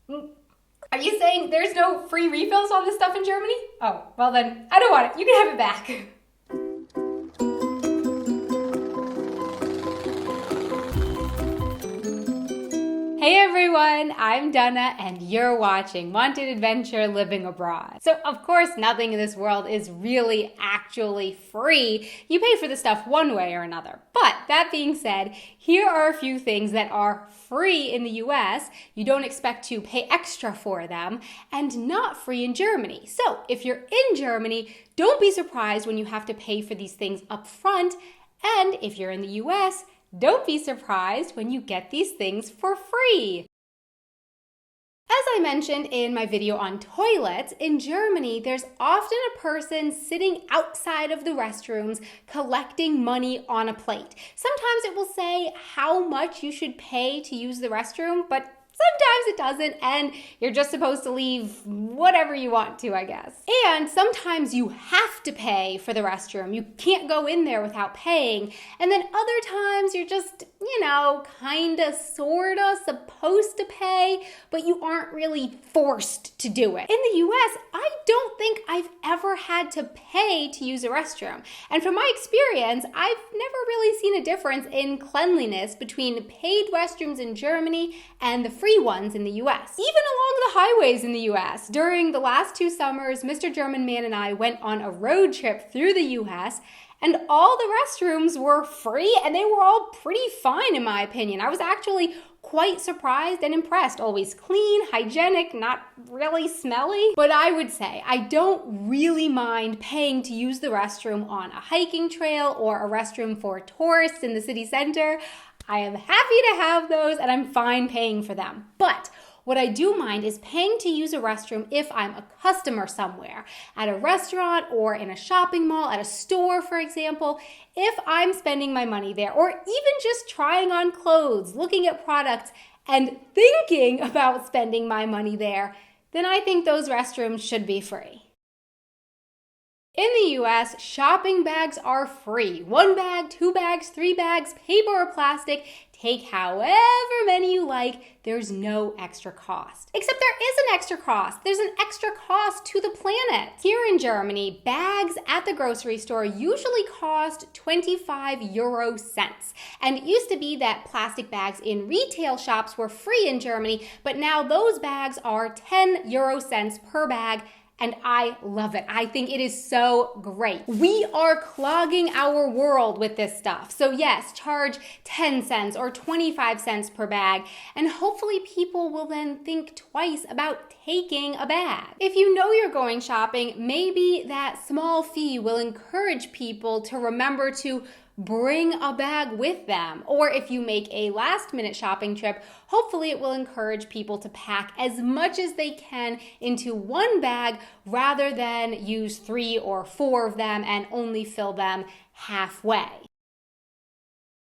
Are you saying there's no free refills on this stuff in Germany? Oh, well then, I don't want it. You can have it back. Hey everyone, I'm Donna and you're watching Wanted Adventure Living Abroad. So of course nothing in this world is really actually free. You pay for the stuff one way or another. But that being said, here are a few things that are free in the US, you don't expect to pay extra for them, and not free in Germany. So if you're in Germany, don't be surprised when you have to pay for these things up front, and if you're in the US, don't be surprised when you get these things for free. As I mentioned in my video on toilets, in Germany, there's often a person sitting outside of the restrooms collecting money on a plate. Sometimes it will say how much you should pay to use the restroom, but sometimes it doesn't, and you're just supposed to leave whatever you want to, I guess. And sometimes you have to pay for the restroom. You can't go in there without paying. And then other times you're just, kinda, sorta supposed to pay, but you aren't really forced to do it. In the US, I don't think I've ever had to pay to use a restroom. And from my experience, I've never really seen a difference in cleanliness between paid restrooms in Germany and the free ones in the US. Even along the highways in the US. During the last 2 summers, Mr. German Man and I went on a road trip through the US, and all the restrooms were free and they were all pretty fine in my opinion. I was actually quite surprised and impressed. Always clean, hygienic, not really smelly. But I would say I don't really mind paying to use the restroom on a hiking trail or a restroom for tourists in the city center. I am happy to have those and I'm fine paying for them. But what I do mind is paying to use a restroom if I'm a customer somewhere, at a restaurant or in a shopping mall, at a store, for example. If I'm spending my money there, or even just trying on clothes, looking at products, and thinking about spending my money there, then I think those restrooms should be free. In the US, shopping bags are free. 1 bag, 2 bags, 3 bags, paper or plastic. Take however many you like. There's no extra cost. Except there is an extra cost. There's an extra cost to the planet. Here in Germany, bags at the grocery store usually cost 25 euro cents. And it used to be that plastic bags in retail shops were free in Germany, but now those bags are 10 euro cents per bag. And I love it. I think it is so great. We are clogging our world with this stuff. So yes, charge 10 cents or 25 cents per bag, and hopefully people will then think twice about taking a bag. If you know you're going shopping, maybe that small fee will encourage people to remember to bring a bag with them. Or if you make a last-minute shopping trip, hopefully it will encourage people to pack as much as they can into 1 bag rather than use 3 or 4 of them and only fill them halfway.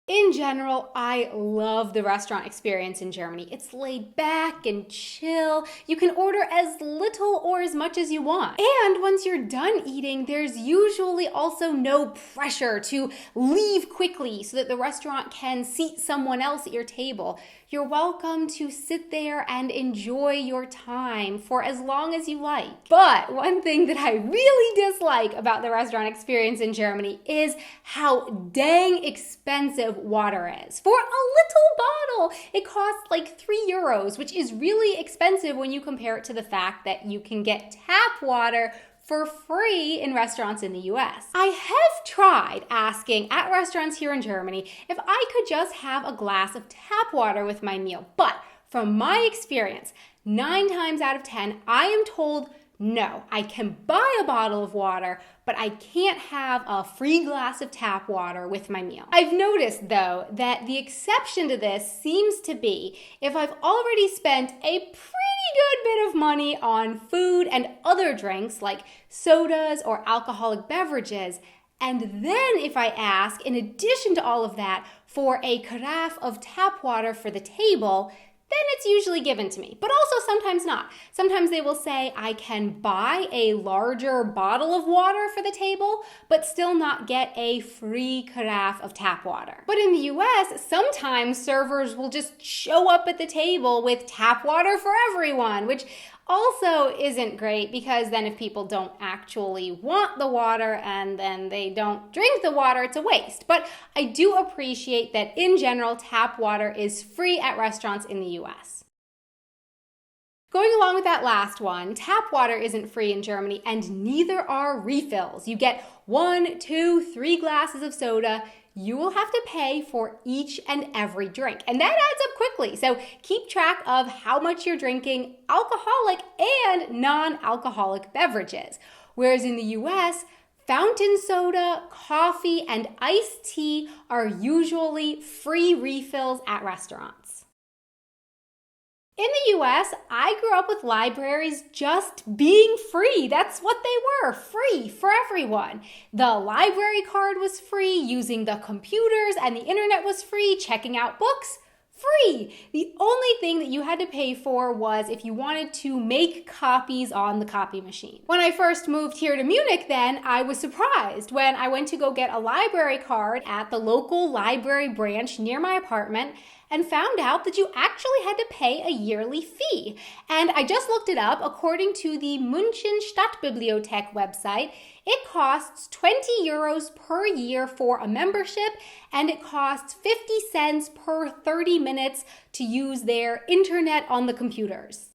In general, I love the restaurant experience in Germany. It's laid back and chill. You can order as little or as much as you want. And once you're done eating, there's usually also no pressure to leave quickly so that the restaurant can seat someone else at your table. You're welcome to sit there and enjoy your time for as long as you like. But one thing that I really dislike about the restaurant experience in Germany is how dang expensive water is. For a little bottle, it costs like 3 euros, which is really expensive when you compare it to the fact that you can get tap water for free in restaurants in the US. I have tried asking at restaurants here in Germany if I could just have a glass of tap water with my meal, but from my experience, 9 times out of 10, I am told no, I can buy a bottle of water, but I can't have a free glass of tap water with my meal. I've noticed, though, that the exception to this seems to be if I've already spent a pretty good bit of money on food and other drinks like sodas or alcoholic beverages, and then if I ask, in addition to all of that, for a carafe of tap water for the table, then it's usually given to me, but also sometimes not. Sometimes they will say I can buy a larger bottle of water for the table, but still not get a free carafe of tap water. But in the US, sometimes servers will just show up at the table with tap water for everyone, which also isn't great because then if people don't actually want the water and then they don't drink the water, it's a waste. But I do appreciate that in general, tap water is free at restaurants in the US. Going along with that last one, tap water isn't free in Germany and neither are refills. You get 1, 2, 3 glasses of soda. You will have to pay for each and every drink. And that adds up quickly. So keep track of how much you're drinking alcoholic and non-alcoholic beverages. Whereas in the US, fountain soda, coffee, and iced tea are usually free refills at restaurants. In the US, I grew up with libraries just being free. That's what they were, free for everyone. The library card was free, using the computers and the internet was free, checking out books, free. The only thing that you had to pay for was if you wanted to make copies on the copy machine. When I first moved here to Munich then, I was surprised when I went to go get a library card at the local library branch near my apartment and found out that you actually had to pay a yearly fee. And I just looked it up. According to the München Stadtbibliothek website, it costs 20 euros per year for a membership, and it costs 50 cents per 30 minutes to use their internet on the computers.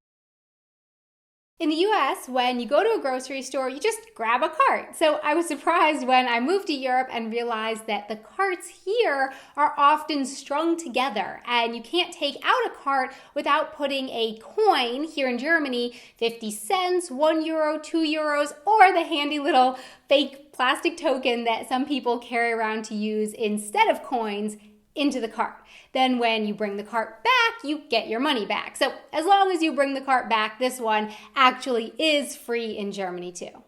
In the US, when you go to a grocery store, you just grab a cart. So I was surprised when I moved to Europe and realized that the carts here are often strung together and you can't take out a cart without putting a coin, here in Germany, 50 cents, 1 euro, 2 euros, or the handy little fake plastic token that some people carry around to use instead of coins into the cart. Then when you bring the cart back, you get your money back. So as long as you bring the cart back, this one actually is free in Germany too.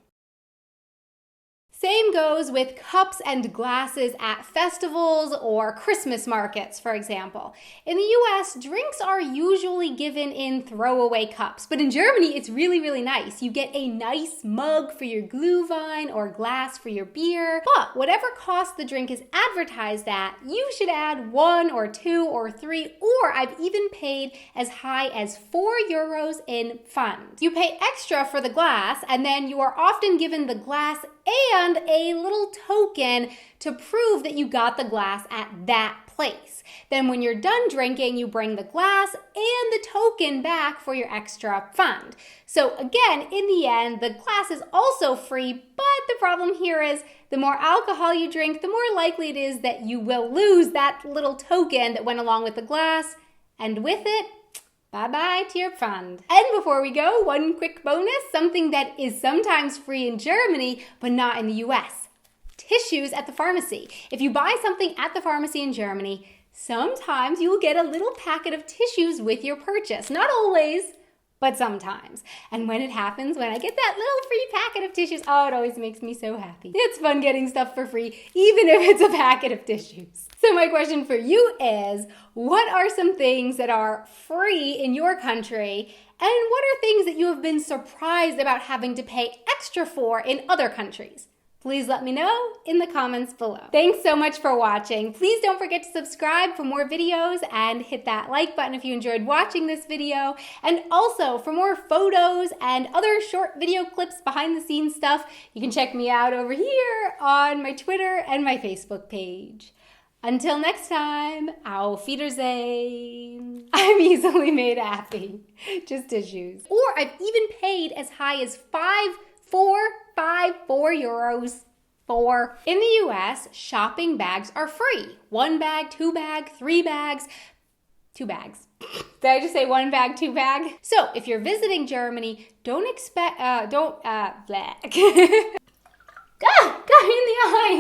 Same goes with cups and glasses at festivals or Christmas markets, for example. In the US, drinks are usually given in throwaway cups, but in Germany, it's really, really nice. You get a nice mug for your Glühwein or glass for your beer, but whatever cost the drink is advertised at, you should add 1 or 2 or 3, or I've even paid as high as 4 euros in funds. You pay extra for the glass, and then you are often given the glass and a little token to prove that you got the glass at that place. Then when you're done drinking, you bring the glass and the token back for your extra fund. So again, in the end, the glass is also free, but the problem here is the more alcohol you drink, the more likely it is that you will lose that little token that went along with the glass, and with it, bye-bye to your fund. And before we go, one quick bonus, something that is sometimes free in Germany, but not in the US. Tissues at the pharmacy. If you buy something at the pharmacy in Germany, sometimes you will get a little packet of tissues with your purchase. Not always, but sometimes. And when it happens, when I get that little free packet of tissues, oh, it always makes me so happy. It's fun getting stuff for free, even if it's a packet of tissues. So my question for you is, what are some things that are free in your country? And what are things that you have been surprised about having to pay extra for in other countries? Please let me know in the comments below. Thanks so much for watching. Please don't forget to subscribe for more videos and hit that like button if you enjoyed watching this video. And also for more photos and other short video clips, behind the scenes stuff, you can check me out over here on my Twitter and my Facebook page. Until next time, auf Wiedersehen. I'm easily made happy. Just tissues. Or I've even paid as high as 4 euros. In the US, shopping bags are free. 1 bag, 2 bag, 3 bags, 2 bags. Did I just say 1 bag, 2 bag? So if you're visiting Germany, don't expect, blah. Got me in the eye.